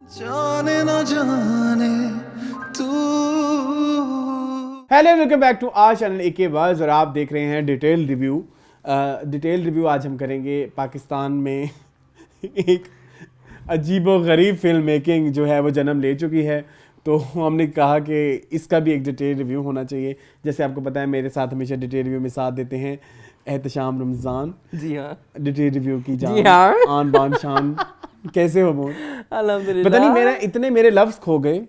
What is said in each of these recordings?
जाने न जाने तू। Hello welcome back to our channel एके बाज और आप देख रहे हैं डिटेल रिव्यू। आज हम करेंगे पाकिस्तान में एक अजीबो गरीब फिल्म मेकिंग जो है वो जन्म ले चुकी है, तो हमने कहा कि इसका भी एक डिटेल रिव्यू होना चाहिए। जैसे आपको पता है मेरे साथ हमेशा डिटेल रिव्यू में साथ देते हैं एहतशाम रमज़ान। जी हाँ, डिटेल रिव्यू की जान, जी हाँ। आन बान शान। कैसे हो मोन? अल्हम्दुलिल्लाह। पता नहीं इतने मेरे लफ्ज़ खो गए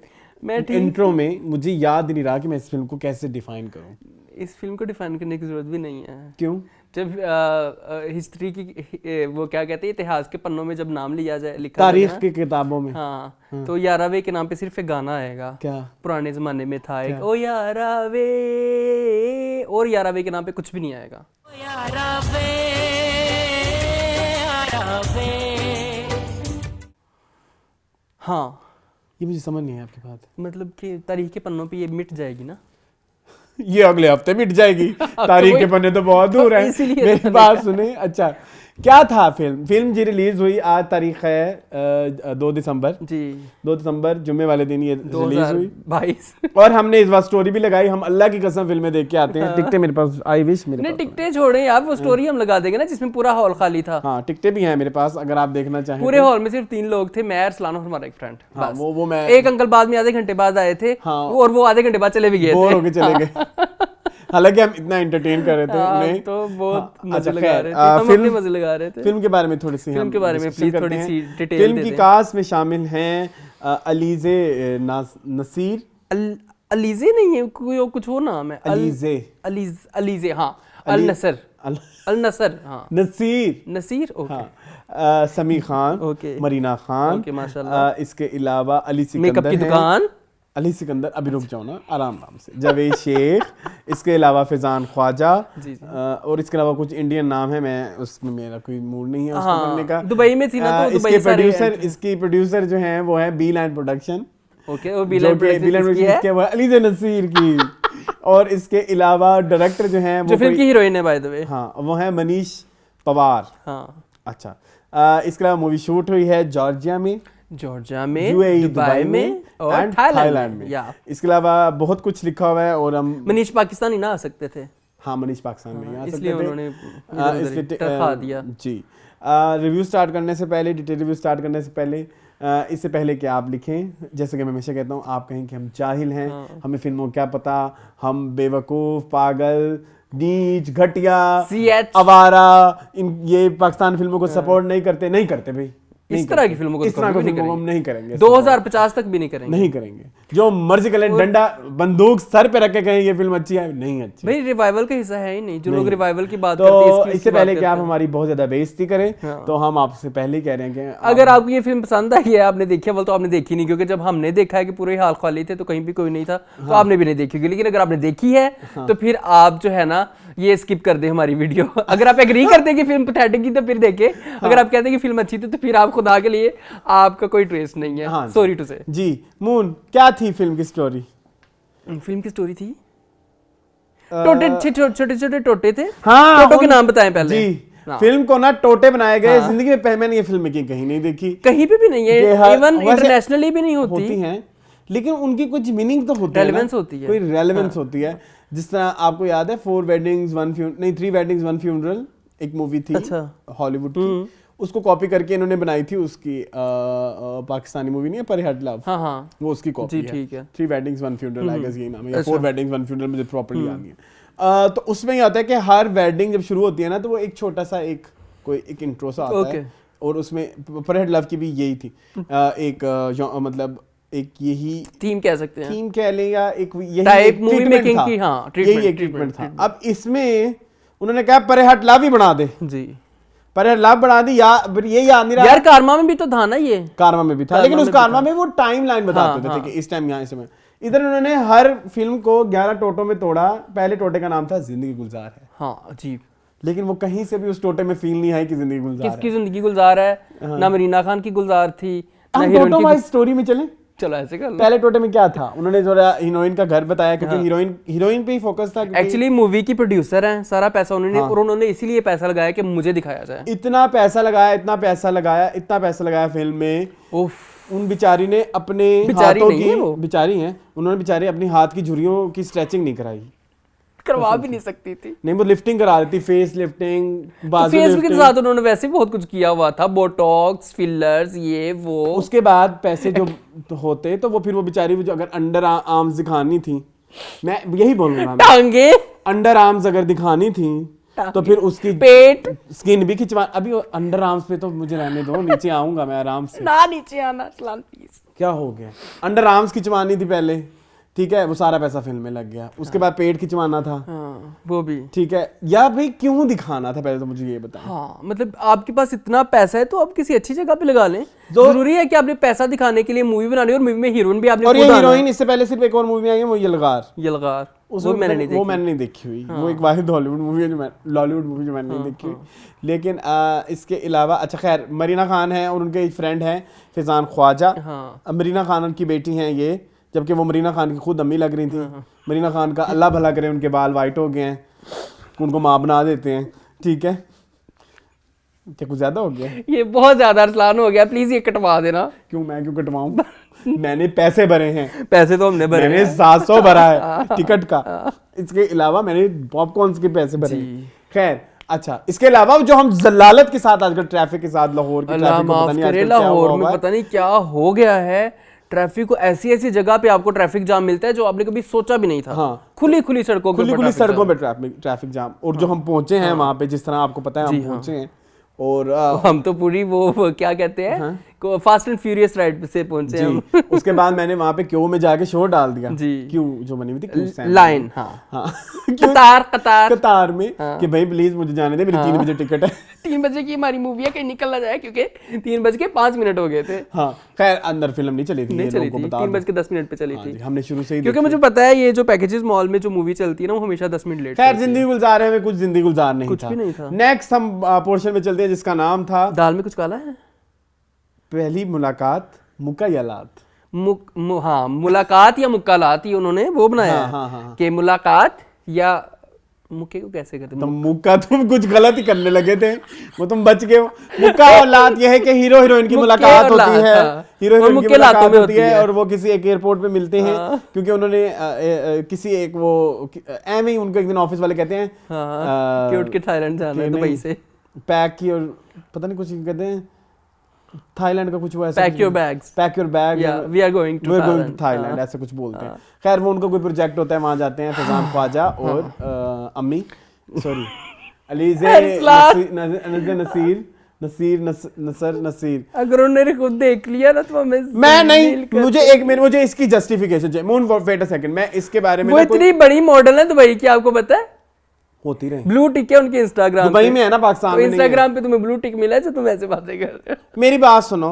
मैं ठीक। इंट्रो में, मुझे याद नहीं रहा कि मैं इस फिल्म को कैसे डिफाइन करूं। इस फिल्म को डिफाइन करने की जरूरत भी नहीं है। क्यों? जब हिस्ट्री की वो क्या कहते हैं, इतिहास के पन्नों में जब नाम लिया जाए, लिखा तारीख जाए की किताबों में। हाँ, तो यारावे के नाम पे सिर्फ एक गाना आएगा। क्या? पुराने जमाने में था एक, क्या? ओ यारावे, और यारावे के नाम पे कुछ भी नहीं आएगा। ओ यारावे, यारावे। हाँ, ये मुझे समझ नहीं है आपकी बात। मतलब कि तारीख के पन्नों पे ये मिट जाएगी ना। ये अगले हफ्ते मिट जाएगी। तारीख के पन्ने तो बहुत दूर है। इसीलिए मेरी बात सुने। अच्छा, क्या था फिल्म जी रिलीज हुई, आज तारीख है 2 दिसंबर। जी, 2 दिसंबर जुम्मे वाले दिन ये रिलीज हुई 2022। और हमने इस बार स्टोरी भी लगाई। हम अल्लाह की कसम फिल्में देख के आते हैं। टिकटें मेरे पास, आई विश मेरे नहीं, पास। टिकटें छोड़े यार, वो स्टोरी हम लगा देंगे ना जिसमें पूरा हॉल खाली था। हाँ, टिकटें भी हैं मेरे पास, अगर आप देखना चाहें। पूरे हॉल में सिर्फ 3 लोग थे, मैं, अरसलान और हमारा एक फ्रेंड। हाँ, वो मैं एक अंकल बाद में आधे घंटे बाद आए थे। हाँ। और वो आधे घंटे बाद चले भी गए बोर थे। होके चले गए। हालांकि हम इतना एंटरटेन कर रहे थे हाँ, उन्हें। तो बहुत हाँ, मजे अच्छा, लगा खैर, रहे थे, हम अपने मजे लगा रहे थे। फिल्म के बारे में थोड़ी सी फिल्म के बारे में डिस्कशन प्लीज करते थोड़ी हैं। सी डिटेल फिल्म दे की दें। कास्ट में शामिल हैं अलीज़े नसीर। अलीजे नहीं है, कोई और कुछ और नाम है। अलीज़े अलीजे, हाँ। अल नसर, हाँ। नसीर, ओके। हाँ, समी खान, ओके। मरीना खान, ओके, माशाल्लाह। इसके अलावा अली मेकअप सिकंदर की दुकान, अली सिकंदर, अभी रुक जाओ ना, आराम से। जावेद शेख, इसके अलावा फैजान ख्वाजा। जी, जी। और इसके अलावा कुछ इंडियन नाम है, मैं उसमें मेरा कोई मूड नहीं है उसको हाँ, करने का। दुबई में थी ना, तो दुबई इसके सारे इसकी प्रोड्यूसर जो हैं वो है बी लैंड प्रोडक्शन। ओके, और बी लैंड प्रोडक्शन के वो है अलीज़े नसीर की। और इसके अलावा डायरेक्टर जो हैं वो जो फिल्म की हीरोइन है बाय द वे। हाँ, वो है मनीष पवार। हाँ, अच्छा, इसके अलावा मूवी शूट हुई है जॉर्जिया में, यूएई, दुबई में और थाईलैंड में। या इसके अलावा बहुत कुछ लिखा हुआ है। और हम मनीष पाकिस्तानी ना आ सकते थे। हाँ, मनीष पाकिस्तान में आ सकते इसलिए थे। उन्होंने इसलिए दिखा दिया। जी। रिव्यू स्टार्ट करने से पहले, डिटेल रिव्यू स्टार्ट करने से पहले, इससे पहले कि आप लिखें, जैसे कि मैं हमेशा कहता हूँ, आप कहें कि हम जाहिल हैं, हमें फिल्मों को क्या पता, हम बेवकूफ़, पागल, नीच, घटिया, आवारा, ये पाकिस्तान फिल्मों को सपोर्ट नहीं करते भाई। इस तरह की फिल्मों को इस तरह की फिल्मों को हम नहीं करेंगे। 2050 तक भी नहीं करेंगे। जो मर्जी करें, डंडा बंदूक सर पे रख के कहें ये फिल्म अच्छी है, नहीं अच्छी भाई। रिवाइवल का हिस्सा है ही नहीं। जो लोग रिवाइवल की बात तो करते हैं, इससे पहले कि आप हमारी बहुत ज्यादा बेइज्जती करें, तो हम आपसे पहले ही कह रहे हैं कि अगर आपको ये फिल्म पसंद आई है, आपने देखी है, तो आपने देखी नहीं, क्योंकि जब हमने देखा है कि पूरे हाल खाली थे तो कहीं भी कोई नहीं था, तो आपने भी नहीं देखी होगी। लेकिन अगर आपने देखी है तो फिर आप जो है ना, ये स्किप कर दे हमारी वीडियो। अगर आप एग्री करते हैं कि फिल्म पैथेटिक की तो फिर देखे। अगर आप कहते हैं कि फिल्म अच्छी थी तो फिर आप खुदा के लिए आपका कोई ट्रेस नहीं है। सॉरी टू से। जी मून, क्या थी फिल्म की स्टोरी? फिल्म की स्टोरी थी, छोटे टोटे थे। हाँ, टोटो के नाम बताएं पहले। जी, फिल्म को ना टोटे बनाए गए। जिंदगी में मैंने ये फिल्म की कहीं नहीं देखी, कहीं पे भी नहीं है, इवन इंटरनेशनली भी नहीं होती हैं, लेकिन उनकी कुछ मीनिंग तो होती है, रेलेवेंस होती है, कोई रेलेवेंस होती है। जिस तरह आपको याद है 3 वेडिंग्स 1 फ्यूनरल एक मूवी थी हॉलीवुड की, उसको कॉपी करके इन्होंने बनाई थी। उसकी पाकिस्तानी मूवी नहीं है, पर हेड लव, हाँ, वो उसकी कॉपी है। ठीक है। 3 वेडिंग्स 1 फ्यूनरल आई गेस यही नाम है, या 4 वेडिंग्स 1 फ्यूनरल, मुझे प्रॉपर्ली याद नहीं है। तो उसमें ये आता है कि हर वेडिंग जब शुरू होती है ना, तो वो एक छोटा सा एक इंट्रो सा आता है। और उसमें पर हेड लव की भी यही थी, मतलब एक यही थीम कह सकते हैं, थीम कह लें, या एक यही टाइप मूवी मेकिंग की, हाँ, ट्रीटमेंट था। अब इसमें उन्होंने कहा पर हेड लव ही बना दे जी, पर हेड लव बना दी। ये याद नहीं रहा यार, कारमा में भी तो था ना, ये कारमा में भी था, लेकिन उस कारमा में वो टाइम लाइन बताते थे कि इस टाइम यहाँ, इस समय। इधर उन्होंने हर फिल्म को 11 टोटों में तोड़ा। पहले टोटे का नाम था जिंदगी गुलजार है। हाँ, अजीब, लेकिन वो कहीं से भी उस टोटे में फील नहीं आई कि जिंदगी गुलजार किसकी जिंदगी गुलजार है। ना मरीना खान की गुलजार थी, ना हीरोइन की। स्टोरी में चलें, चलो ऐसे कर लो। पहले टोटे में क्या था, उन्होंने थोड़ा हीरोइन का घर बताया, क्योंकि हीरोइन पे ही फोकस था। एक्चुअली मूवी की प्रोड्यूसर हैं, सारा पैसा उन्होंने, और उन्होंने इसीलिए पैसा लगाया कि मुझे दिखाया जाए। इतना पैसा लगाया फिल्म में, उन बेचारी ने अपने बेचारी हाथों नहीं की है वो। बेचारी हैं, उन्होंने बेचारी अपनी हाथ की झुर्रियों की स्ट्रेचिंग नहीं कराई। करवा भी नहीं सकती थी। नहीं, वो लिफ्टिंग करा रही थी, फेस लिफ्टिंग, तो बाजू फेस के लिफ्टिंग। साथ उन्होंने वैसे भी बहुत कुछ किया हुआ था, बोटॉक्स, फिलर्स, ये वो। उसके बाद पैसे जो होते तो वो फिर वो बेचारी जो अगर अंडर आर्म्स दिखानी थी, मैं यही बोलूंगा, टांगे, अंडर आर्म्स अगर दिखानी थी तो फिर उसकी पेट, स्किन भी खिंचवा। अभी अंडर आर्म्स पे तो मुझे रहने दो, नीचे आऊंगा मैं आराम से। ना नीचे आना सलाम प्लीज। क्या हो गया, अंडर आर्म्स खिंचवानी थी पहले, ठीक है, वो सारा पैसा फिल्म में लग गया। उसके बाद पेट खिंचवाना था, हाँ वो भी। ठीक है, या भाई क्यों दिखाना था पहले तो मुझे ये बताएं। हाँ मतलब आपके पास इतना पैसा है तो आप किसी अच्छी जगह पे लगा लें। जरूरी है कि आपने पैसा दिखाने के लिए मूवी बनानी है, और मूवी में हीरोइन भी आपने और ये खुद आना है। हीरोइन इससे पहले सिर्फ एक और मूवी आई है, वो यलगार। यलगार, उसमें वो मैंने नहीं देखी। वो मैंने नहीं देखी हुई। वो एक वाहिद हॉलीवुड मूवी है जो मैं लॉलीवुड मूवी जो मैंने नहीं देखी हुई। लेकिन इसके अलावा अच्छा खैर मरीना खान है और उनके एक फ्रेंड हैं फैजान ख्वाजा। हाँ। मरीना खान उनकी बेटी हैं ये, जबकि वो मरीना खान की खुद अम्मी लग रही थी। मरीना खान का अल्लाह भला करे, उनके बाल वाइट हो गए हैं, उनको माँ बना देते हैं, ठीक है। क्या कुछ ज्यादा हो गया? ये बहुत ज्यादा अरसलान हो गया, प्लीज ये कटवा देना। क्यों, मैं क्यों कटवाऊं? मैंने पैसे भरे हैं, पैसे तो हमने भरे मैंने हैं। 700 भरा है टिकट का। इसके अलावा मैंने पॉपकॉर्न्स के पैसे भरे हैं। खैर अच्छा, इसके अलावा जो हम जलालत के साथ आजकल ट्रैफिक के साथ लाहौर की अल्लाह ट्रैफिक को पता माफ नहीं करे, आजकल क्या हुआ लाहौर में हुआ है। पता नहीं क्या हो गया है। ट्रैफिक को ऐसी ऐसी जगह पे आपको ट्रैफिक जाम मिलता है जो आपने कभी सोचा भी नहीं था। हाँ। खुली खुली सड़कों पे खुली खुली traffic सड़कों जाम। पे ट्रैफिक जाम। और जो हम पहुंचे हैं वहां पे, जिस तरह आपको पता है हम पहुंचे हैं, और हम तो पूरी वो क्या कहते हैं, फास्ट एंड फ्यूरियस राइड से पहुंचे हम। जी उसके बाद मैंने वहां पे क्यू में जाके शो डाल दिया। जी। क्यू जो बनी हुई थी, क्यू सैम लाइन, हाँ हाँ कतार कतार में कि भाई प्लीज मुझे जाने दे, मेरी 3 बजे टिकट है। 3 बजे की हमारी मूवी है, कहीं निकल ना जाए, क्योंकि 3:05 हो गए थे। हाँ खैर अंदर फिल्म नहीं चली थी, नहीं ये चली लोगों को थी, बता 3:10 पे चली हाँ थी। जी, हमने शुरू से ही क्योंकि देखी। मुझे पता है ये जो पैकेजेस मॉल में जो मूवी चलती है ना, वो हमेशा 10 मिनट लेट खैर जिंदगी गुलजार है में कुछ जिंदगी गुलजार नहीं कुछ था। भी नहीं था। नेक्स्ट हम पोर्शन में चलते हैं जिसका नाम था दाल में कुछ काला है। पहली मुलाकात मुकय्यलात। हाँ मुलाकात या मुक्कालात, ही उन्होंने वो बनाया हाँ, है कि मुलाकात या मुक्के को कैसे करते हैं? तो मुक्का तुम कुछ गलत ही करने लगे थे, वो तुम बच गए हो। मुक्का और लात यह है कि हीरो हीरोइन की मुक्के मुलाकात और होती लात, है, हाँ। हीरो और हीरोइन की मुक्के लातों मुलाकात में होती होती है है। और वो किसी एक एयरपोर्ट पे मिलते हैं, क्योंकि उन्होंने किसी एक वो एम ही उनको एक दिन ऑफिस वाले कहते हैं हाँ, कि उठ के थाईलैंड जाना है दुबई से। पैक की, और पता नहीं कुछ कहते हैं थाईलैंड का कुछ वो ऐसा, pack your bags, pack your bag, we are going to Thailand, ऐसा कुछ बोलते हैं। खैर वो उनको कोई प्रोजेक्ट होता है, वहां जाते हैं फैजान ख्वाजा और अम्मी सॉरी नसीर। अगर उन्होंने खुद देख लिया ना तो हमें मैं नहीं, मुझे इसकी जस्टिफिकेशन चाहिए। मून वेट अ सेकंड, मैं इसके बारे में वो इतनी बड़ी मॉडल है दुबई की, आपको पता है? होती रहे। ब्लू टिक है उनके इंस्टाग्राम दुबई में है ना, पाकिस्तान में नहीं है। इंस्टाग्राम पे तुम्हें ब्लू टिक मिला है जो तुम ऐसे बातें कर रहे हो। मेरी बात सुनो,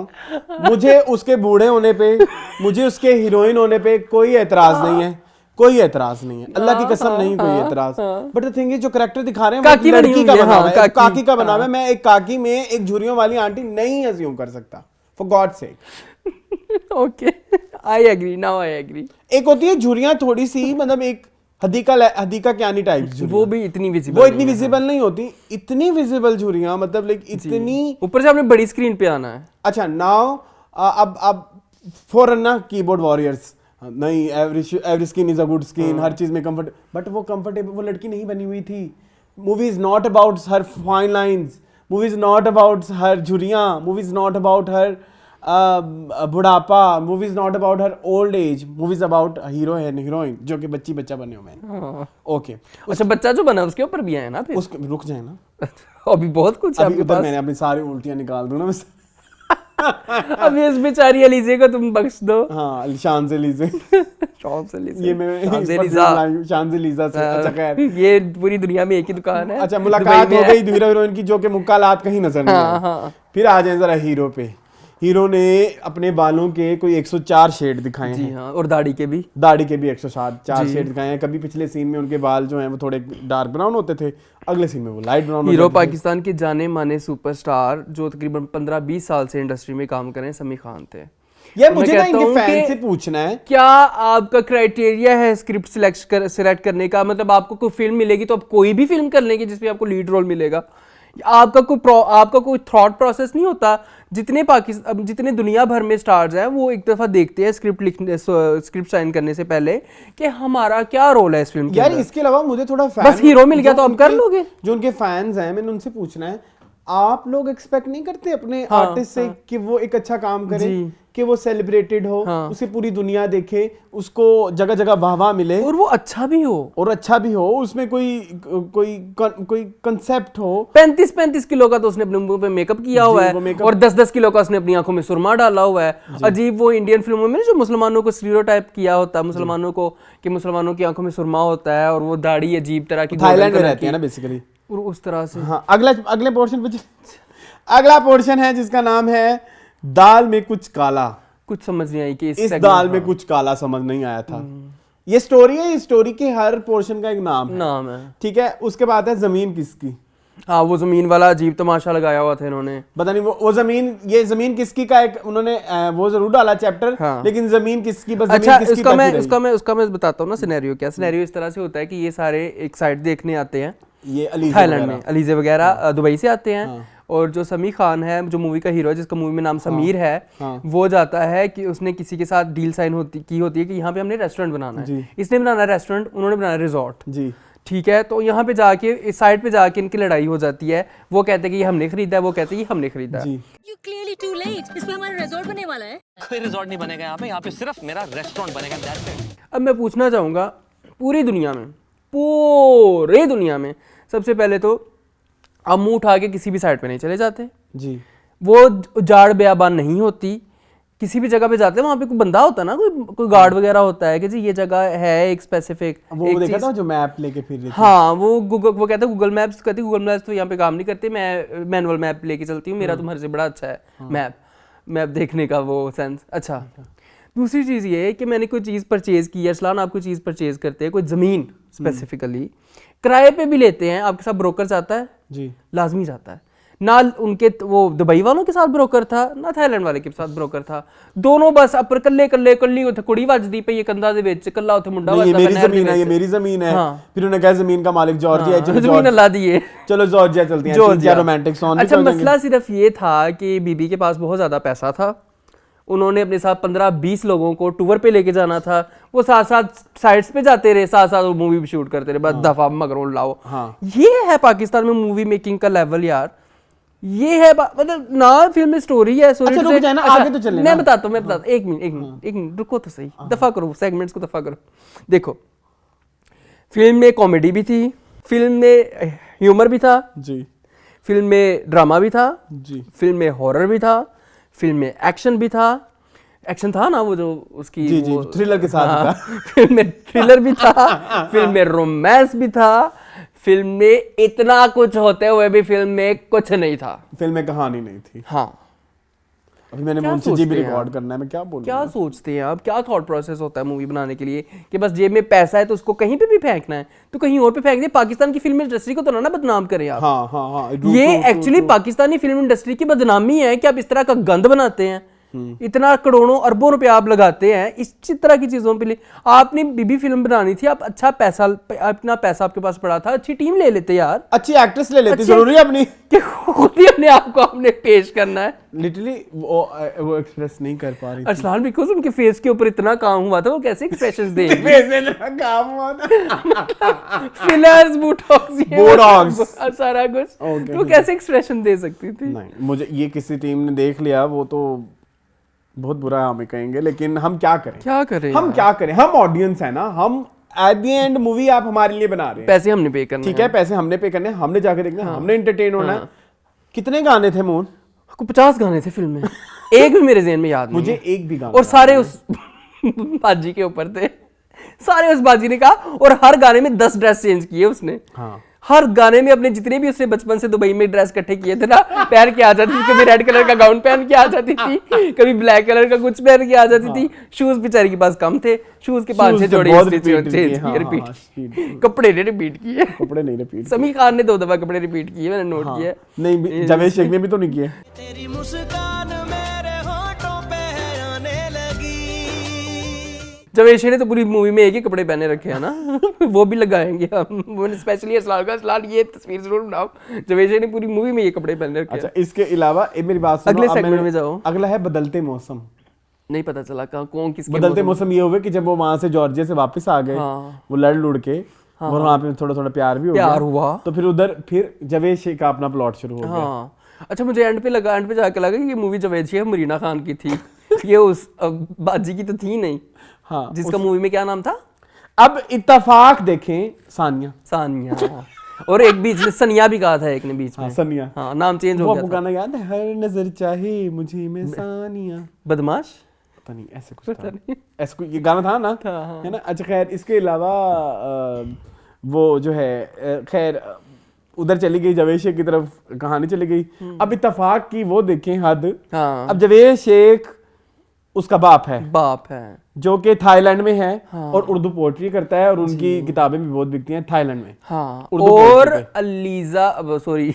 मुझे उसके बूढ़े होने पे, मुझे उसके हीरोइन होने पे कोई एतराज नहीं है, कोई एतराज नहीं है, अल्लाह की कसम नहीं कोई एतराज। बट द थिंग इज जो कैरेक्टर दिखा रहे हैं काकी वो लड़की का बनी हुई है, बना हुआ है, हाँ, एक काकी का बना हाँ। हुआ है। मैं एक काकी में एक झुर्रियों वाली आंटी नहीं अज्यूम कर सकता, for God sake. Okay I agree, now I agree. एक होती है झुर्रियां थोड़ी सी, मतलब एक हदीका क्यानी टाइप, वो भी इतनी विजिबल, वो इतनी विजिबल नहीं होती, इतनी विजिबल झुर्रियां, मतलब लाइक इतनी। ऊपर से आपने बड़ी स्क्रीन पे आना है। अच्छा नाउ अब फॉर ना कीबोर्ड वॉरियर्स नहीं, every skin is a good skin, हर चीज में कंफर्ट, बट वो कंफर्टेबल वो लड़की नहीं बनी हुई थी। Movie is not about her fine lines, movie is not about her झुर्रियां, movie is not about her बुढ़ापा, movie is not about her old age, movie is about hero and heroine जो कि बच्चा बने हुए हैं। ओके अच्छा, बच्चा जो बना उसके ऊपर भी है ना फिर? उसको रुक जाए ना, अभी बहुत कुछ है अभी आपके उधर पास। मैंने अपनी सारी उल्टियां निकाल दूं ना मैं। अभी इस बेचारी अलीजे को तुम बख्श दो। हाँ शांज़ेलीज़े, ये मैं शांज़ेलीज़ा से। अच्छा खैर, ये पूरी दुनिया में एक ही दुकान है। अच्छा मुलाकात हो गई हीरो हीरोइन की, जो कि मुक्कालात कहीं नजर नहीं आई। फिर आ जाए जरा हीरो पे। हीरो ने अपने बालों के कोई 104 शेड दिखाए जी हैं। हाँ, और दाढ़ी के भी 104 शेड दिखाए हैं। कभी पिछले सीन में उनके बाल जो हैं वो थोड़े डार्क ब्राउन होते थे, अगले सीन में वो लाइट ब्राउन हीरो होते थे। पाकिस्तान के जाने माने सुपरस्टार जो तकरीबन 15-20 साल से इंडस्ट्री में काम कर रहे हैं, समी खान थे। ये मैं मुझे ना कहता इनके हूं फैन कि से पूछना है, क्या आपका क्राइटेरिया है स्क्रिप्ट सिलेक्ट करने का? मतलब आपको कोई फिल्म मिलेगी तो आप कोई भी फिल्म कर लेंगे जिसमें आपको लीड रोल मिलेगा, आपका कोई थॉट प्रोसेस नहीं होता। जितने दुनिया भर में स्टार्स हैं वो एक दफा देखते हैं स्क्रिप्ट साइन करने से पहले कि हमारा क्या रोल है इस फिल्म के यार अंदर। इसके अलावा मुझे थोड़ा बस हीरो मिल गया तो आप कर लोगे। जो उनके फैंस हैं, मैंने उनसे पूछना है, आप लोग एक्सपेक्ट नहीं करते अपने आर्टिस्ट से कि वो एक अच्छा काम करे, कि वो सेलिब्रेटेड हो, उसे पूरी दुनिया देखे, उसको जगह जगह वाहवाह मिले और वो अच्छा भी हो, उसमें कोई कंसेप्ट हो। 35 किलो का तो उसने अपने मुंह पे मेकअप किया हुआ है और 10 किलो का उसने अपनी आंखों में सुरमा डाला हुआ है। अजीब वो इंडियन फिल्मों में जो मुसलमानों को स्टीरियोटाइप किया होता है मुसलमानों को, कि मुसलमानों की आंखों में सुरमा होता है और वो दाढ़ी अजीब तरह की, थाईलैंड में रहती है ना बेसिकली, और उस तरह से। हाँ, अगले पोर्शन पे अगला पोर्शन है जिसका नाम है दाल में कुछ काला। कुछ समझ नहीं आई कि इस दाल में कुछ काला समझ नहीं आया था। ये स्टोरी है, इस स्टोरी के हर पोर्शन का एक नाम है। ठीक है, उसके बाद है जमीन किसकी। हाँ, वो जमीन वाला अजीब तमाशा लगाया हुआ था इन्होंने, पता नहीं वो जमीन, ये जमीन किसकी का एक उन्होंने वो जरूर डाला चैप्टर। हाँ। लेकिन जमीन किसकी, बस अच्छा, जमीन किसकी उसका मैं बताता हूँ ना सिनेरियो। क्या सिनेरियो इस तरह से होता है कि ये सारे एक साइड देखने आते हैं, ये थाईलैंड में अलीजे वगैरह दुबई से आते हैं। और जो समी खान है, जो मूवी का हीरो है, जिसका मूवी में नाम समीर है, वो जाता है कि उसने किसी के साथ डील साइन की होती है कि यहाँ पे हमने रेस्टोरेंट बनाना है। इसने बनाना रेस्टोरेंट, उन्होंने बनाना रिजॉर्ट जी। ठीक है, तो यहाँ पे जाके इस साइड पे जाके इनकी लड़ाई हो जाती है। वो कहते हैं कि ये हमने खरीदा है, वो कहते हैं ये हमने खरीदा है। You clearly too late. इसमें हमारा रिजॉर्ट बनने वाला है। कोई रिजॉर्ट नहीं बनेगा यहाँ पे सिर्फ मेरा रेस्टोरेंट बनेगा, that's it। अब मैं पूछना चाहूँगा, पूरी दुनिया में सबसे पहले तो आप मुंह उठा के किसी भी साइड पे नहीं चले जाते जी। वो जाड़ बेयाबान नहीं होती, किसी भी जगह पे जाते हैं वहाँ पे कोई बंदा होता है ना, कोई गार्ड वगैरह होता है कि जी ये जगह है एक स्पेसिफिक। वो देखा था जो मैप लेके फिर रही थी। हाँ, वो कहता है गूगल मैप्स कहती, गूगल मैप्स तो यहाँ पे काम नहीं करते, मैं मैनुअल मैप लेके चलती हूँ, मेरा तुम्हारे से बड़ा अच्छा है मैप देखने का वो सेंस। अच्छा, दूसरी चीज़ ये है कि मैंने कोई चीज़ परचेज की है, अरसलान आप कोई चीज़ परचेज करते हैं, कोई ज़मीन स्पेसिफिकली किराए पे भी लेते हैं, आपके साथ ब्रोकर जाता है जी, लाजमी जाता है ना। उनके वो दुबई वालों के साथ ब्रोकर था ना, थाईलैंड वाले के साथ ब्रोकर था, दोनों बस अपर कल्ली उथे कुड़ी वजदी पे, ये कंधा दे विच कल्ला उथे मुंडा वजदा, ये मेरी जमीन है। फिर उन्होंने कहा जमीन का मालिक जॉर्जिया है, जमीन अल्लाह दी है, चलो जॉर्जिया चलते हैं, क्या रोमांटिक सॉन्ग। अच्छा, मसला सिर्फ ये था कि बीबी के पास बहुत ज्यादा पैसा था, उन्होंने अपने साथ 15-20 लोगों को टूर पे लेके जाना था, वो साथ साथ साइड्स पे जाते रहे, साथ साथ मूवी भी शूट करते रहे, बस दफा मगर लाओ। ये है पाकिस्तान में मूवी मेकिंग का लेवल यार, ये है मतलब ना फिल्म में स्टोरी है। अच्छा, रुक जाए ना, आगे तो चलने मैं बताता हूँ, एक मिनट रुको तो सही, दफा करो सेगमेंट्स को, दफा करो। देखो, फिल्म में कॉमेडी भी थी, फिल्म में ह्यूमर भी था जी, फिल्म में ड्रामा भी था जी, फिल्म में हॉरर भी था, फिल्म में एक्शन भी था, एक्शन था ना वो जो उसकी जी, जी, थ्रिलर के साथ था। फिल्म में थ्रिलर भी था, फिल्म में रोमांस भी था, फिल्म में इतना कुछ होते हुए भी फिल्म में कुछ नहीं था, फिल्म में कहानी नहीं थी। हाँ, अभी मैंने मुंशी जी भी रिकॉर्ड करना है, मैं क्या बोलूं। क्या सोचते हैं आप, क्या थॉट प्रोसेस होता है मूवी बनाने के लिए कि बस जेब में पैसा है तो उसको कहीं पे भी फेंकना है तो कहीं और पे फेंक दे। पाकिस्तान की फिल्म इंडस्ट्री को तो ना बदनाम करें आप। हाँ, ये एक्चुअली पाकिस्तानी फिल्म इंडस्ट्री की बदनामी है कि आप इस तरह का गंद बनाते हैं, इतना करोड़ों अरबों रुपए आप लगाते हैं इस तरह की चीजों पे। आपने बीबी फिल्म बनानी थी, आप अच्छा पैसा, अपना पैसा आपके पास पड़ा था, अच्छी टीम ले लेते यार, अच्छी एक्ट्रेस ले लेते, जरूरी है अपनी कि खुद ही अपने आप को आपने पेश करना है। लिटरली वो एक्सप्रेस नहीं कर पा रही थी अरसलान, बिकॉज़ उनके फेस के ऊपर इतना काम हुआ था, वो कैसे एक्सप्रेशंस देंगे? फेस में इतना काम हुआ था, फिलर्स, बोटॉक्स, सारा कुछ, तो कैसे एक्सप्रेशन दे सकती थी? नहीं, मुझे ये किसी टीम ने देख लिया, वो तो बहुत बुरा हमें कहेंगे, लेकिन हम क्या करें, हम ऑडियंस है ना, हम एट द एंड मूवी आप हमारे लिए बना रहे हैं, पैसे हमने पे करने, ठीक है, पैसे हमने पे करने, हमने जाके देखना, हमने एंटरटेन होना है। कितने गाने थे मोहन? 50 गाने थे फिल्म में, एक भी मेरे ज़हन में याद नहीं, मुझे एक भी गाना, और सारे उस बाजी के ऊपर थे, सारे उस बाजी ने कहा, और हर गाने में 10 ड्रेस चेंज किए उसने। हाँ, हर गाने में अपने जितने भी उसने बचपन से दुबई में ड्रेस इकट्ठे किए थे ना, पहन के आ जाती थी, कभी रेड कलर का गाउन पहन के आ जाती थी, कभी ब्लैक कलर का कुछ पहन के आ जाती थी। शूज बेचारी के पास कम थे, शूज के 5-6 जोड़े रिपीट, कपड़े ने रिपीट किए, कपड़े नहीं रिपीट, समी खान ने 2 दफा कपड़े रिपीट किए, मैंने नोट किया। नहीं, जावेद शेख ने भी तो नहीं किए। तेरी मुस्कान मेरे होठों पे आने लगी। जवेशी ने तो पूरी मूवी में एक ही कपड़े पहने रखे हैं ना वो भी लगाएंगे हम, वो स्पेशली असलाल ये तस्वीर जरूर बनाओ, जवेशी ने पूरी मूवी में ये कपड़े पहने रखे अच्छा हैं। इसके अलावा मेरी बात सुनो, अगले अब सेगमेंट मैंने- में जाओ। अगला है बदलते मौसम। नहीं पता चला कहाँ कौन किसके बदलते मौसम ये हुए कि जब वो वहां से जॉर्जिया से वापस आ गए, हाँ। वो लड़ लुड़ के और वहां पे थोड़ा थोड़ा प्यार भी हो गया, प्यार हुआ। तो फिर उधर फिर जवेशी का अपना प्लॉट शुरू हो गया। हाँ अच्छा, मुझे एंड पे जाके लगा कि ये मूवी जवेशी है मरीना खान की थी ये उस बाजी की तो थी नहीं। हाँ, जिसका मूवी में क्या नाम था? अब इत्तेफाक देखें सानिया। सानिया और एक बीच में सनिया भी कहा था एक ने बीच में। हाँ, सनिया। हाँ नाम चेंज हो वो गया आपको था। गाना याद है, हर नजर चाहे मुझे में सानिया, बदमाश पता नहीं ऐसे कुछ था, ऐसे कोई ये गाना था ना, है ना। अच्छा खैर इसके अलावा वो जो है खैर उधर चली गई जवेद की तरफ, कहानी चली गई। अब इत्तेफाक की वो देखें हद, हाँ अब जवेद शेख उसका बाप है बाप है जो कि थाईलैंड में है और उर्दू पोएट्री करता है और उनकी किताबें भी बहुत बिकती हैं थाईलैंड में। हाँ उर्दू और poetry पे। अलीजा सॉरी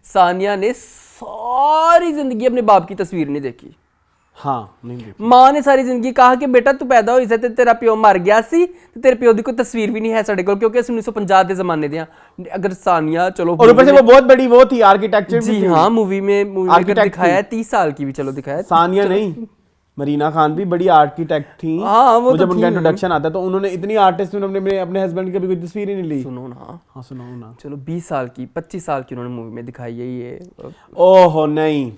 सानिया ने सारी जिंदगी अपने बाप की तस्वीर नहीं देखी। हाँ नहीं देखी। माँ ने सारी जिंदगी कहा कि बेटा तू पैदा होई से ते तेरा प्यो मर गया सी ते तेरे प्यो दी कोई तस्वीर भी नहीं है साडे कोल, क्योंकि 1950 के जमाने दियां। अगर सानिया चलो और ऊपर से वो बहुत बड़ी वो थी आर्किटेक्चर जी हाँ मूवी में अगर Architect दिखाया है थी। 30 साल की भी चलो दिखाया है। सानिया नहीं, मरीना खान भी बड़ी आर्किटेक्ट थी। हाँ, वो तो जब उनका थी। इंट्रोडक्शन आता है तो उन्होंने इतनी आर्टिस्ट उन्होंने अपने हस्बैंड की कभी कोई तस्वीर ही नहीं ली। सुनो ना, हाँ सुनाओ ना। चलो 20 साल की 25 साल की उन्होंने मूवी में दिखाई है ये। ओहो नहीं,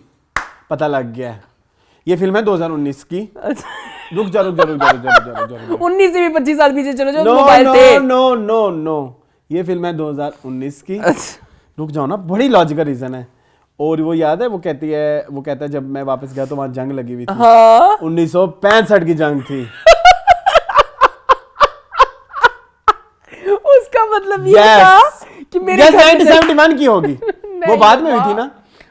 पता लग गया, ये फिल्म है 2019 की। रुक जा 19 से भी 25 साल पीछे चलो जो नो मोबाइल नो थे। नो नो नो, ये फिल्म है 2019 की। रुक जाओ ना, बड़ी लॉजिकल रीजन है। और वो याद है, वो कहता है जब मैं वापस गया तो वहां जंग लगी हुई थी। हाँ 1965 की जंग थी। उसका मतलब ये था कि मेरे Yes, घर में 1971 की होगी, वो बाद में हुई थी ना।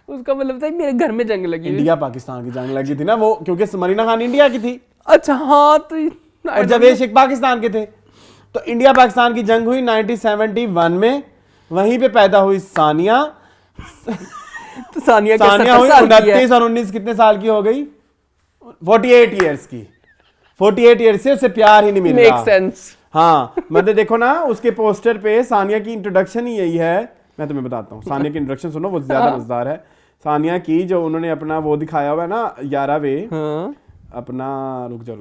उसका मतलब था कि मेरे घर में जंग लगी हुई। इंडिया पाकिस्तान की जंग लगी थी ना वो, क्योंकि मरीना खान इंडिया की थी अच्छा हाँ तो और जवेद शेख पाकिस्तान के थे। तो इंडिया पाकिस्तान की जंग हुई 1971 में, वहीं पे पैदा हुई सानिया। तो सानिया के सानिया 70 हुई साल की है। 29 और 19 कितने साल की हो गई? 48 इयर्स की। 48 इयर्स से उसे प्यार ही नहीं मिल मेक रहा। सेंस। हाँ मतलब देखो ना, उसके पोस्टर पे सानिया की इंट्रोडक्शन ही यही है। मैं तुम्हें बताता हूँ, सानिया की इंट्रोडक्शन सुनो, वो ज्यादा मजेदार है। सानिया की जो उन्होंने अपना वो दिखाया हुआ है ना 11 वे, हाँ अपना रुक जाओ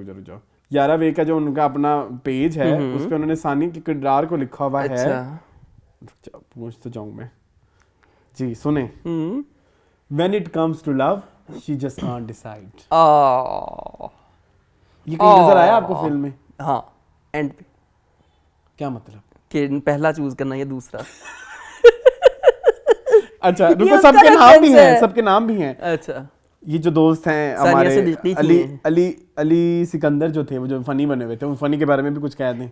11 वे का जो उनका अपना पेज है उस पे उन्होंने सानिया के किरदार को लिखा हुआ है। अच्छा पूछ तो जाऊं मैं जी, सुने। When it comes to love, she just can't decide. ये कहीं नजर आया आपको फिल्म में? हाँ एंड पे क्या मतलब? कि पहला चूज करना या दूसरा। अच्छा ये रुको, उसका सबके नाम भी reference हैं, है। सबके नाम भी हैं। अच्छा ये जो दोस्त हैं सानिया हमारे, सिद्दीकी थी। अली सिकंदर जो थे, वो जो फनी बने हुए थे, उन फनी के बारे में भी कुछ कह दें।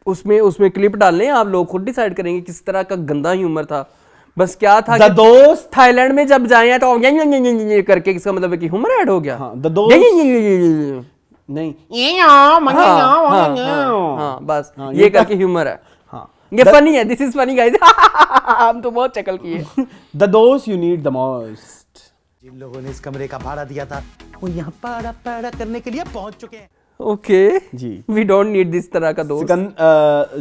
उसमें क्लिप डालने आप लोग खुद डिसाइड करेंगे किस तरह का गंदा ह्यूमर था। बस क्या था द कि दोस्त। थाईलैंड में जब जाए तो ये करके इसका मतलब है कि ह्यूमर ऐड हो गया। हाँ, द दोस्त। नहीं हाँ बस हाँ, ये करके ह्यूमर है। हाँ ये फनी है, दिस इज फनी गाइस। हम तो बहुत चकल किए। द दोस्त यू नीड द मोस्ट। जिन लोगों ने इस कमरे का भाड़ा दिया था वो यहाँ पाड़ा करने के लिए पहुंच चुके हैं। ओके जी। वी डोंट नीड दिस तरह का दोस्त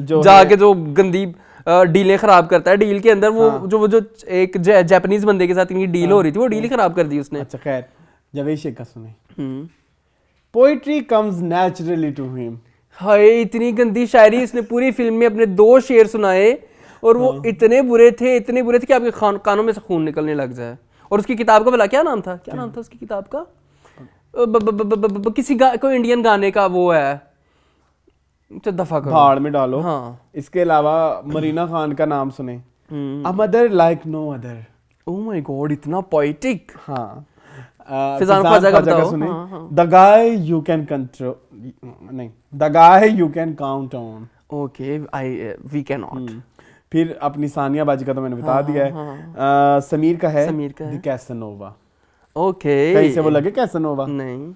जो जाके जो गंदी डीलें खराब करता है। डील के अंदर वो जो एक जापानीज बंदे के साथ इनकी डील हो रही थी, वो डील ही खराब कर दी उसने। अच्छा खैर, जवेद शेख का सुने। Poetry comes naturally to him. हाय इतनी गंदी शायरी इसने पूरी फिल्म में अपने 2 शेर सुनाए और वो इतने बुरे थे कि आपके कानों में से खून निकलने लग जाए। और उसकी किताब का भला क्या नाम था उसकी किताब का? किसी कोई इंडियन गाने का वो है, तो दफा करो। भाड़ में डालो। हाँ। इसके अलावा मरीना खान का नाम सुने, a mother like no other. Oh my God इतना पोएटिक। हाँ। फिजान ख्वाजा का बताओ। सुने, हाँ। The guy you can control, नहीं, the guy you can count on. Okay we can not. फिर अपनी सानिया बाजी का तो मैंने बता दिया है। समीर का है द कैसनोवा। ओके कहीं से वो लगे कैसनोवा? नहीं।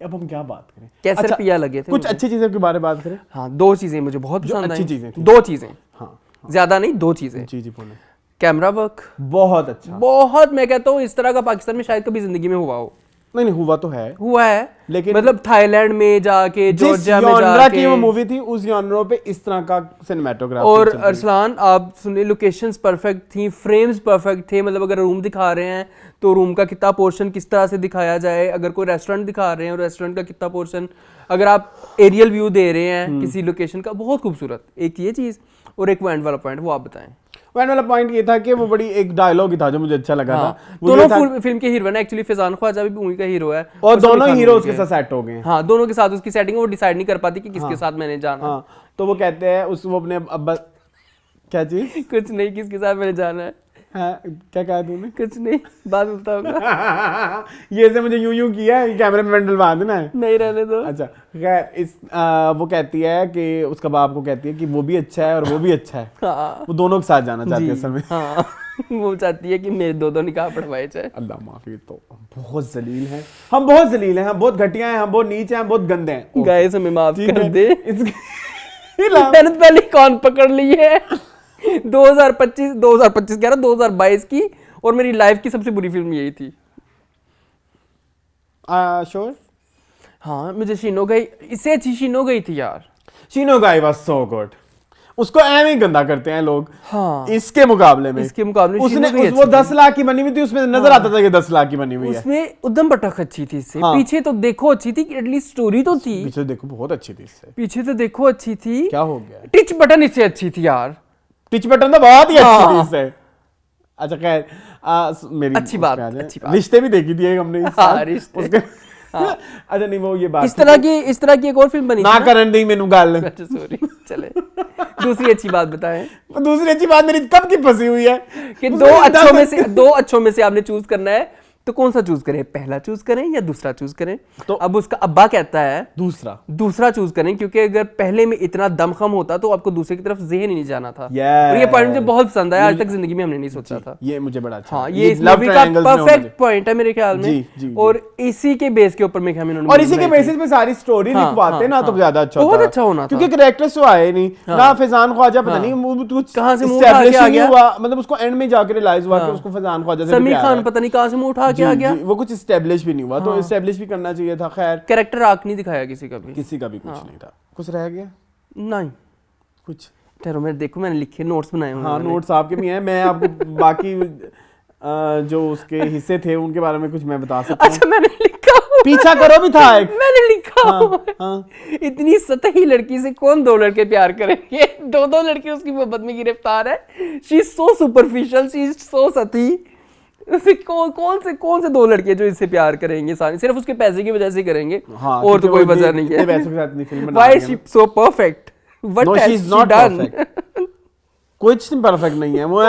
अब हम क्या बात करें? कैसे अच्छा, रुपया लगे थे कुछ मुझे। अच्छी चीजों के बारे में बात करें। हाँ 2 चीजें मुझे बहुत जो पसंद आई। अच्छी चीजें थी। 2 चीजें, हाँ ज्यादा नहीं, 2 चीजें। जी बोले। कैमरा वर्क बहुत अच्छा। बहुत, मैं कहता हूँ इस तरह का पाकिस्तान में शायद कभी जिंदगी में हुआ हो। नहीं हुआ तो है, हुआ है, लेकिन मतलब थाईलैंड में जाके, जिस जॉर्जिया में जॉनरा जाके, की वो मूवी थी उस जॉनरा पे इस तरह का सिनेमेटोग्राफी और अरसलान आप सुनिए, लोकेशंस परफेक्ट थी, फ्रेम्स परफेक्ट थे, मतलब अगर रूम दिखा रहे हैं तो रूम का कितना पोर्शन किस तरह से दिखाया जाए, अगर कोई रेस्टोरेंट दिखा रहे हैं रेस्टोरेंट का कितना पोर्शन, अगर आप एरियल व्यू दे रहे हैं किसी लोकेशन का, बहुत खूबसूरत। एक ये चीज़, और एक एंड वाला पॉइंट वो आप बताएं। पॉइंट वाला पॉइंट ये था कि वो बड़ी एक डायलॉग ही था जो मुझे अच्छा लगा था। वो दोनों ये था फिल्म के हीरो है, एक्चुअली फैजान ख्वाजा भी मूवी का हीरो है और समीर दोनों खान हीरो मूवी उसके के साथ सेट हो गए हैं। हाँ, दोनों के साथ उसकी सेटिंग वो डिसाइड नहीं कर पाती कि किसके साथ मैंने जाना। हाँ, तो वो कहते हैं वो अपने अब्बा, क्या चीज कुछ नहीं, किसके साथ मैंने जाना है, हाँ, क्या कहा तूने? कुछ नहीं, बाद में बताऊंगा। ये से मुझे यूं किया है, कैमरे में डलवा देना है। नहीं रहने दो। अच्छा खैर, वो कहती है कि उसका बाप को कहती है कि वो भी अच्छा है और वो भी अच्छा है। हाँ वो दोनों के साथ जाना चाहती है जी, असल में। हाँ वो चाहती है कि मेरे दो निकाह पढ़वाए जाए। अल्लाह माफी, तो हम बहुत जलील हैं, हम बहुत जलील हैं, हम बहुत घटिया हैं, हम बहुत नीच हैं, हम बहुत गंदे हैं। गाइस हमें माफ ठीक कर है। दे। इसके मैंने पहले कौन पकड़ ली है 2025 कह रहा 2022 की, और मेरी लाइफ की सबसे बुरी फिल्म यही थी। श्योर, हाँ मुझे शीनो गई, इससे अच्छी शीनो गई थी यार। शीनो गाय वाज सो गुड। उसको ऐਵੇਂ ही गंदा करते हैं लोग। हाँ इसके मुकाबले में इसके मुकाबले उसने शीनो गई वो अच्छी 10 लाख की बनी हुई थी, उसमें नजर आता था कि 10 लाख की बनी हुई थी। है। उसमें उद्यम बटक अच्छी थी इससे। हाँ। पीछे तो देखो अच्छी थी, एटलीस्ट स्टोरी तो थी। पीछे देखो बहुत अच्छी थी इससे। पीछे तो देखो अच्छी थी। क्या हो गया? टिच बटन इससे अच्छी थी यार। टिच बटन तो बहुत ही अच्छी थी हाँ। इससे। अच्छा खैर, मेरी अच्छी बात, उसमें आ जाए। अच्छी बात। रिश्ते भी देखी थी एक हमने इस हाँ, साल। रिश्ते। उसके अच्छा नहीं, वो ये बात इस तरह की एक और फिल्म बनी ना थी करन दी मेनू गल। अच्छा सॉरी, चले दूसरी अच्छी बात बताएं दूसरी अच्छी बात मेरी कब की फंसी हुई है कि उसमें दो अच्छों में से आपने चूज करना है, तो कौन सा चूज करें, पहला चूज करें या दूसरा चूज करें? तो अब उसका अब्बा कहता है दूसरा चूज करें, क्योंकि अगर पहले में इतना दमखम होता तो आपको दूसरे की तरफ ज़हन ही नहीं जाना था। और ये पॉइंट मुझे बहुत पसंद आया, आज तक जिंदगी में हमने नहीं सोचा था। ये मुझे बड़ा अच्छा। हाँ, ये इस मूवी का परफेक्ट पॉइंट है मेरे ख्याल में। जी। और इसी के बेस के ऊपर मेरे ख्याल में इन्होंने और इसी के बेसिस पे सारी स्टोरी हाँ, लिखवाते ना तो हाँ, ज्यादा अच्छा बहुत अच्छा होना था। क्योंकि कैरेक्टर्स तो आए नहीं ना। फैजान ख्वाजा पता नहीं कुछ कहाँ से मुंह उठा के आ गया, हुआ, मतलब उसको एंड में जाकर रियलाइज हुआ कि उसको फैजान ख्वाजा से समीर खान पता नहीं कहाँ से मुंह उठा के आ गया। वो कुछ एस्टेब्लिश भी नहीं हुआ, तो एस्टेब्लिश भी करना चाहिए था। खैर, कैरेक्टर आर्क नहीं दिखाया किसी का भी कुछ नहीं था। कुछ रह गया नहीं कुछ? ठहरो मैं देखो, मैंने लिखे नोट्स बनाए हुए हैं। हाँ, नोट्स आपके भी हैं। मैं आपको बाकी जो उसके हिस्से थे उनके बारे में कुछ मैं बता सकता हूँ। अच्छा मैंने लिखा हुआ है। पीछा करो भी था एक। मैंने लिखा हुआ है। हाँ। इतनी सतही लड़की से कौन दो लड़के प्यार करेंगे? दो लड़के उसकी मोहब्बत में गिरफ्तार है। She is so superficial, she is so sati. कौन से दो लड़के जो इससे प्यार करेंगे? सारे सिर्फ उसके पैसे की वजह से करेंगे। हाँ, और तो कोई वजह नहीं है। पैसों के साथ नहीं फिल्म बना Why रही is है she ना। so perfect? What No, has she's she not done? perfect. कुछ परफेक्ट नहीं है वो।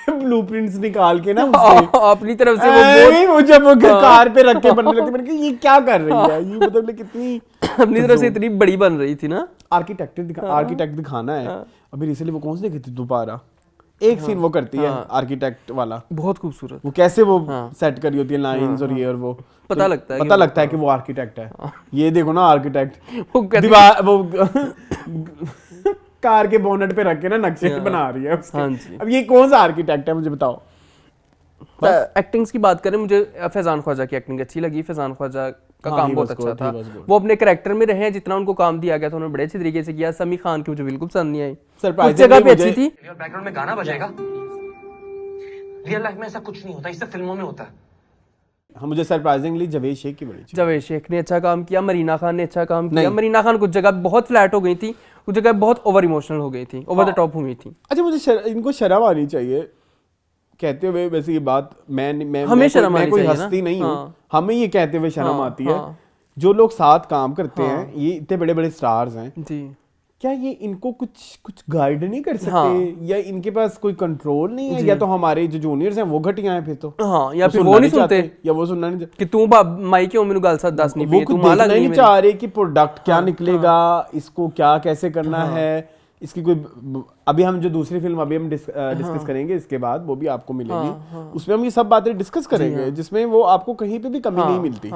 ब्लूप्रिंट्स निकाल के ना उसके अपनी तरफ से वो वो जब वो कार पे रख के बनने लगती, मैंने कहा ये क्या कर रही है, ये मतलब कितनी अपनी तरफ से इतनी बड़ी बन रही थी ना। आर्किटेक्ट दिखाना है। अभी रिसेंटली वो कौन सी देखी थी दोबारा, एक सीन वो करती है आर्किटेक्ट वाला, बहुत खूबसूरत। वो कैसे वो सेट करी होती है लाइंस और ये और वो पता लगता है कि वो आर्किटेक्ट है। ये देखो ना आर्किटेक्ट वो कहती- दीवार वो कार के बोनेट पे रख के ना नक्शे बना रही है उसके। हाँ जी। अब ये कौन सा आर्किटेक्ट है मुझे बताओ। एक्टिंग्स की बात करें, मुझे फैजान ख्वाजा की एक्टिंग अच्छी लगी। फैजान ख्वाजा का हाँ, काम he बहुत was अच्छा good, था। he was good. वो अपने कैरेक्टर में रहे हैं, जितना उनको काम दिया गया था उन्होंने बड़े अच्छे तरीके से किया। समी खान की मुझे बिल्कुल पसंद नहीं आई, कुछ Surprisingly जगह पे मुझे- अच्छी थी। रियल बैकग्राउंड में गाना बजेगा। रियल लाइफ में ऐसा कुछ नहीं होता, इससे फिल्मों में होता है। हाँ, मुझे सरप्राइजिंगली जावेद शेख की बड़ी अच्छी। जावेद शेख ने अच्छा काम किया, मरीना खान ने अच्छा काम किया। नहीं। मरीना खान कुछ जगह बहुत फ्लैट हो गई थी, कुछ जगह बहुत ओवर इमोशनल हो गई थी, ओवर द टॉप हो गई थी। अच्छा, मुझे इनको शर्म आनी चाहिए कहते हुए। वैसे ये बात हमें शर्म मैं आनी कोई चाहिए ना। हस्ती नहीं हूँ। हाँ। हमें ये कहते हुए शर्म हाँ, आती है हाँ। जो लोग साथ काम करते हैं, ये इतने बड़े बड़े स्टार्स हैं, जी क्या ये इनको कुछ गाइड नहीं कर सकते? हाँ। या इनके पास कोई कंट्रोल नहीं है? या तो हमारे जो जूनियर्स हैं वो घटिया हैं फिर तो। हाँ, या फिर सुनना वो नहीं सुनते चाहते, या वो सुनना नहीं चाहते। कि तू माई क्यों मेनू गल साथ दस नहीं वो पी, कुछ तू माला देखना ही नहीं नहीं चाह रहे कि प्रोडक्ट क्या निकलेगा, इसको क्या कैसे करना है, इसकी कोई। अभी हम जो दूसरी फिल्म अभी हम डिस्कस करेंगे इसके बाद, वो भी आपको मिलेगी। उसमें हम ये सब बातें डिस्कस करेंगे जिसमें वो आपको कहीं पे भी कमी नहीं मिलती।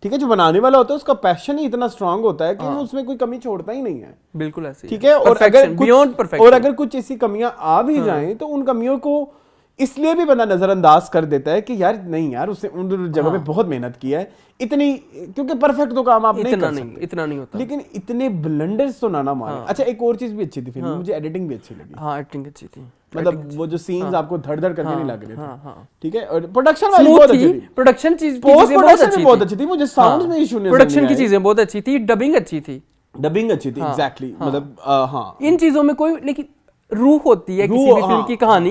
ठीक है, जो बनाने वाला होता है उसका पैशन ही इतना स्ट्रांग होता है कि वो उसमें कोई कमी छोड़ता ही नहीं है। बिल्कुल ऐसे ठीक है, और बियॉन्ड परफेक्शन। अगर कुछ ऐसी कमियां आ भी जाएं तो उन कमियों को इसलिए भी बंदा नजरअंदाज कर देता है कि यार नहीं यार उसने उन जगह पे बहुत मेहनत की है इतनी, क्योंकि परफेक्ट तो काम आप नहीं कर सकते, इतना नहीं होता, लेकिन इतने ब्लंडर्स तो ना मारे। अच्छा एक और चीज भी अच्छी थी फिल्म में, मुझे एडिटिंग भी अच्छी लगी। हाँ एडिटिंग अच्छी थी, मतलब वो जो सीन्स आपको धड़ धड़ करके नहीं लग रहे थे, हाँ। ठीक है, और प्रोडक्शन वाइज बहुत अच्छी थी, प्रोडक्शन चीज पोस्ट प्रोडक्शन भी बहुत अच्छी थी, मुझे साउंड में इशू नहीं, प्रोडक्शन की चीजें बहुत अच्छी थी, डबिंग अच्छी थी, डबिंग अच्छी थी, एग्जैक्टली, मतलब हाँ इन चीजों में कोई लेकिन रूह होती है किसी भी फिल्म की, कहानी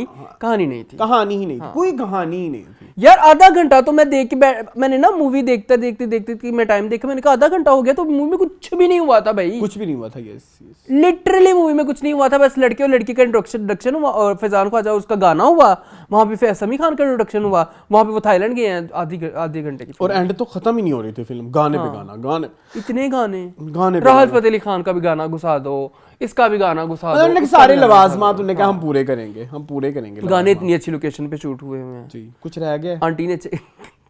नहीं थी, कहानी ही नहीं थी, कोई कहानी ही नहीं थी यार। आधा घंटा तो मैं देख के मैंने ना मूवी देखते देखते कि मैं टाइम देखा, मैंने कहा आधा घंटा हो गया तो मूवी में कुछ भी नहीं हुआ था भाई, कुछ भी नहीं हुआ था। यस लिटरली मूवी में कुछ नहीं हुआ था, बस लड़के और लड़की का इंट्रोडक्शन हुआ और फैजान ख्वाजा उसका गाना हुआ, वहां पे समी खान का इंट्रोडक्शन हुआ, वहां पे वो थाईलैंड गए हैं आधे घंटे की, और एंड तो खत्म ही नहीं हो रही थी फिल्म, गाने पे गाने इतने गाने पे राहत फतेह अली खान का भी गाना घुसा दो, इसका भी गाना घुसा दो, मतलब सारे लवाजमात उन्होंने कहा हम पूरे करेंगे गाने इतनी अच्छी लोकेशन पे शूट हुए हुए हैं जी। कुछ रह गया, आंटी ने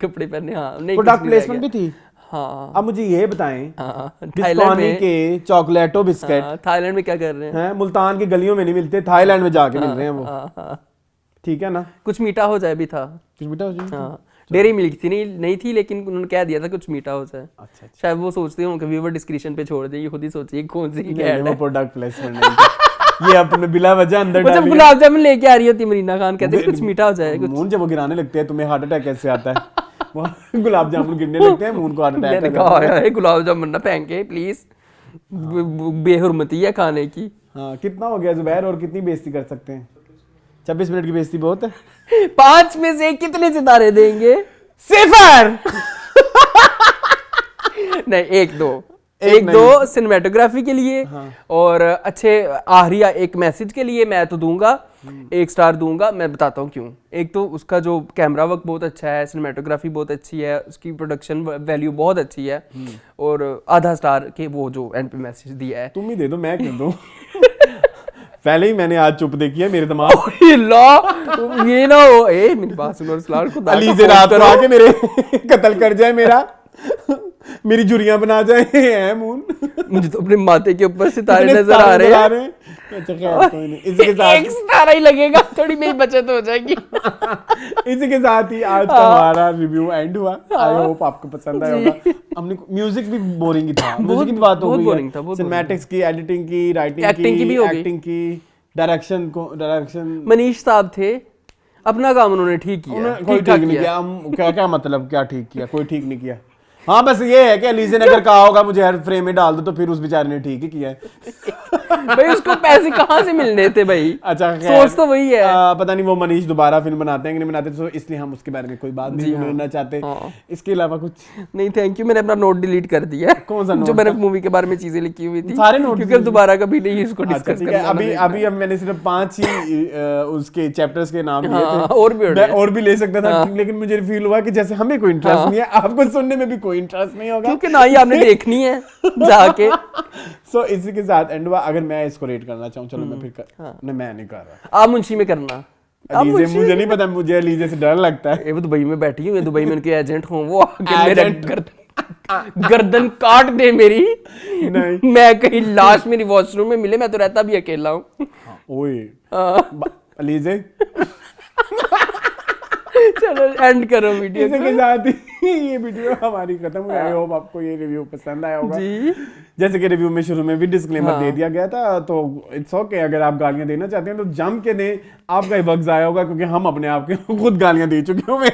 कपड़े पहने, हाँ नहीं प्रोडक्ट प्लेसमेंट भी थी। हाँ अब मुझे ये बताएं, थाईलैंड बिस्कोनी में के चॉकलेटो बिस्किट थाईलैंड में क्या कर रहे हैं, हैं मुल्तान की गलियों में नहीं मिलते, थाईलैंड में जाके मिल रहे हैं वो, ठीक है ना, कुछ मीठा हो जाए भी था, कुछ बेटा हो जाए। हाँ डेयरी मिल्क थी नहीं थी, लेकिन उन्होंने कह दिया था कुछ मीठा हो जाए। अच्छा शायद वो सोचते हो कि व्यूअर डिस्क्रिप्शन पे छोड़ दें, ये खुद ही सोचिए कौन सी नहीं, ऐड वो है। प्रोडक्ट प्लेसमेंट नहीं था। ये अपने बिला वजह अंदर वो जब डाली है। गुलाब जामुन लेके आ रही होती मरीना खान, कहते हैं कुछ मीठा हो जाए कुछ। मून जब वो गिराने लगते हैं तुम्हें हार्ट अटैक कैसे आता है? वो गुलाब जामुन गिरने लगते हैं, मून को हार्ट अटैक मैंने आ जाता है। कहा है गुलाब जामुन ना फेंके प्लीज, बेहुरमती है खाने की। हाँ कितना हो गया जुबैर, और कितनी बेइज्जती कर सकते हैं? 26 मिनट की बेइज्जती बहुत है। 5 में से कितने सितारे देंगे? सिफर। नहीं एक दो एक सिनेमेटोग्राफी के लिए, और अच्छे आखिरी एक मैसेज के लिए मैं तो दूंगा 1 स्टार दूंगा। मैं बताता हूँ क्यों। एक तो उसका जो कैमरा वर्क बहुत अच्छा है, सिनेमेटोग्राफी बहुत अच्छी है, उसकी प्रोडक्शन वैल्यू बहुत अच्छी है, और आधा स्टार के वो जो एंड पे मैसेज दिया है। तुम ही दे दो, मैं क्यों दूं? पहले ही मैंने आज चुप देखी है मेरे दिमाग। ये ना हो मेरी बात सुनो सलार खुदा अली से रात को आके मेरे कत्ल कर जाए, मेरी जुरियां बना जाए। है मून, मुझे तो अपने माथे के ऊपर सितारे इतने नजर आ रहे सितारे हैं। अच्छा खैर कोई नहीं, इसी के साथ 1 सितारा ही लगेगा, थोड़ी मेरी बचत हो जाएगी। इसी के साथ ही आज का हमारा रिव्यू एंड हुआ। आई होप आपको पसंद आया होगा। हमने म्यूजिक भी बोरिंग ही था, म्यूजिक की बात हो बहुत गई बोरिंग था, बहुत सिनेमैटिक्स की, एडिटिंग की, राइटिंग Acting की भी हो गई। एक्टिंग की, डायरेक्शन मनीष साहब थे, अपना काम उन्होंने ठीक किया, कोई ठीक-ठाक ठीक नहीं किया। हम क्या मतलब क्या ठीक किया? कोई ठीक नहीं किया। हाँ बस ये है कि अलीजे ने अगर कहा होगा मुझे हर फ्रेम में डाल दो, तो फिर उस बेचारे ने ठीक ही किया है। भाई उसको पैसे कहाँ से मिलने थे भाई? अच्छा सोच तो वही है। पता नहीं वो मनीष दोबारा फिल्म बनाते हैं कि नहीं बनाते, तो इसलिए हम उसके बारे में कोई बात नहीं बोलना चाहते। इसके अलावा कुछ नहीं, थैंक यू। मैंने अपना नोट डिलीट कर दिया है। कौन सा नोट? जो मैंने मूवी के बारे में चीजें लिखी हुई थी, सारे नोट क्योंकि अब दोबारा कभी नहीं इसको अच्छा, डिस्कस ठीक है। करना। अभी अब मैंने सिर्फ 5 ही उसके चैप्टर्स के नाम लिए थे। और भी मैं और भी ले सकता था, लेकिन मुझे फील हुआ कि जैसे हमें कोई इंटरेस्ट नहीं है, आपको सुनने में भी कोई इंटरेस्ट नहीं होगा, क्योंकि ना ही आपने देखनी है जाके। सो इसी के साथ एंड हुआ। अगर मैं इसको रेट करना चाहूँ, चलो मैं फिर मैं नहीं कर रहा। आप मुंशी में करना। अलीजे मुझे नहीं पता, मुझे अलीजे से डर लगता है। ये वो दुबई में बैठी हूँ, दुबई में उनके एजेंट हूँ, वो आके मेरे गर्दन काट दे मेरी। नहीं मैं कहीं लाश मेरी वॉशरूम में मिले, मैं तो रहता भी अकेला हूँ। ओए अलीजे, चलो एंड करो वीडियो इसी के साथ ही ये वीडियो हमारी खत्म हुई। आई होप आपको ये रिव्यू पसंद आया होगा। जी। जैसे कि रिव्यू में शुरू में भी डिस्क्लेमर दे दिया गया था, तो इट्स ओके। अगर आप गालियां देना चाहते हैं तो जम के दें, आपका ही वक्त जाया होगा, क्योंकि हम अपने आप के खुद गालियां दे चुके हुए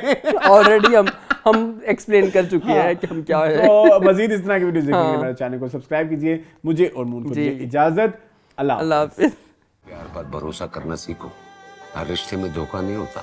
ऑलरेडी हम एक्सप्लेन कर चुके हैं कि हम क्या है। तो मजीद इस तरह की वीडियो देखने के लिए मेरे चैनल को सब्सक्राइब कीजिए। मुझे और मून को दीजिए इजाजत। अल्लाह हाफिज़। प्यार पर भरोसा करना सीखो, हर रिश्ते में धोखा नहीं होता।